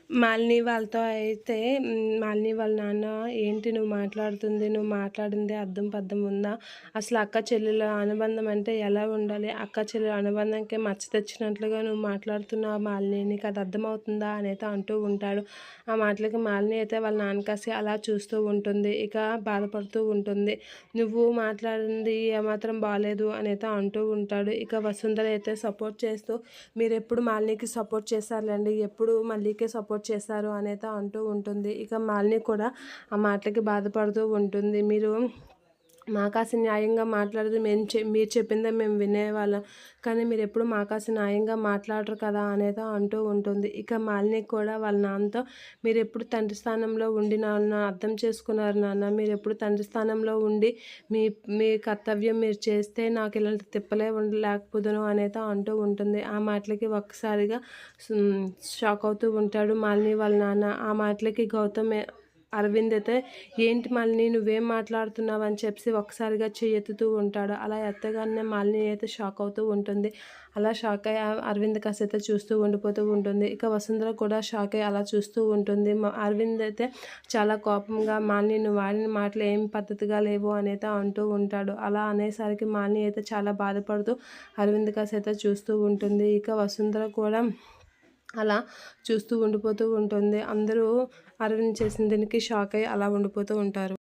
మాలిని వాళ్ళతో అయితే మాలిని వాళ్ళ నాన్న, "ఏంటి నువ్వు మాట్లాడుతుంది? నువ్వు మాట్లాడింది అర్థం పర్థం ఉందా? అసలు అక్క చెల్లెల అనుబంధం అంటే ఎలా ఉండాలి? అక్క చెల్లెల అనుబంధంకే మచ్చ తెచ్చినట్లుగా నువ్వు మాట్లాడుతున్నావు మాలిని. నీకు అది అర్థమవుతుందా?" అనైతే అంటూ ఉంటాడు. ఆ మాటలకి మాలిని అయితే వాళ్ళ నాన్నకాసి అలా చూస్తూ ఉంటుంది. ఇక బాధపడుతూ ఉంటుంది. "నువ్వు మాట్లాడింది ఏమాత్రం బాలేదు" అనైతే అంటూ ఉంటాడు. ఇక వసుంధర అయితే సపోర్ట్ చేస్తూ, "మీరెప్పుడు మాలినికి సపోర్ట్ చేశారులేండి, ఎప్పుడు మల్లికే సపోర్ట్ చేశారు" అనేది అంటూ ఉంటుంది. ఇక మాలిని కూడా ఆ మాటలకి బాధపడుతూ ఉంటుంది. "మీరు మాకాసి న్యాయంగా మాట్లాడితే మీరు చెప్పిందే మేము వినేవాళ్ళం, కానీ మీరు ఎప్పుడు మాకాసి న్యాయంగా మాట్లాడరు కదా" అనేది అంటూ ఉంటుంది. ఇక మాలిని కూడా వాళ్ళ నాన్నతో, "మీరు ఎప్పుడు తండ్రి స్థానంలో ఉండి నన్ను అర్థం చేసుకున్నారు నాన్న, మీరు ఎప్పుడు తండ్రి స్థానంలో ఉండి మీ మీ కర్తవ్యం మీరు చేస్తే నాకు ఇలాంటి తిప్పలే లేకపోదును" అనేది అంటూ ఉంటుంది. ఆ మాటలకి ఒక్కసారిగా షాక్ అవుతూ ఉంటాడు మాలిని వాళ్ళ నాన్న. ఆ మాటలకి అరవింద్ అయితే, "ఏంటి మాలిని నువ్వేం మాట్లాడుతున్నావు" అని చెప్పి ఒక్కసారిగా చెయ్యెత్తుతూ ఉంటాడు. అలా ఎత్తగానే మాలిని అయితే షాక్ అవుతూ ఉంటుంది. అలా షాక్ అయ్యి అరవింద్ కాసేపు చూస్తూ ఉండిపోతూ ఉంటుంది. ఇక వసుంధర కూడా షాక్ అయ్యి అలా చూస్తూ ఉంటుంది. అరవింద్ అయితే చాలా కోపంగా, "మాలిని నువ్వు వాడిన మాటలు ఏం పద్ధతిగా లేవు" అనేది అంటూ ఉంటాడు. అలా అనేసరికి మాలిని అయితే చాలా బాధపడుతూ అరవింద్ కాసేపు చూస్తూ ఉంటుంది. ఇక వసుంధర కూడా అలా చూస్తూ ఉండిపోతూ ఉంటుంది. అందరూ అరవింద్ చేసిన దీనికి షాక్ అయ్యి అలా ఉండిపోతూ ఉంటారు.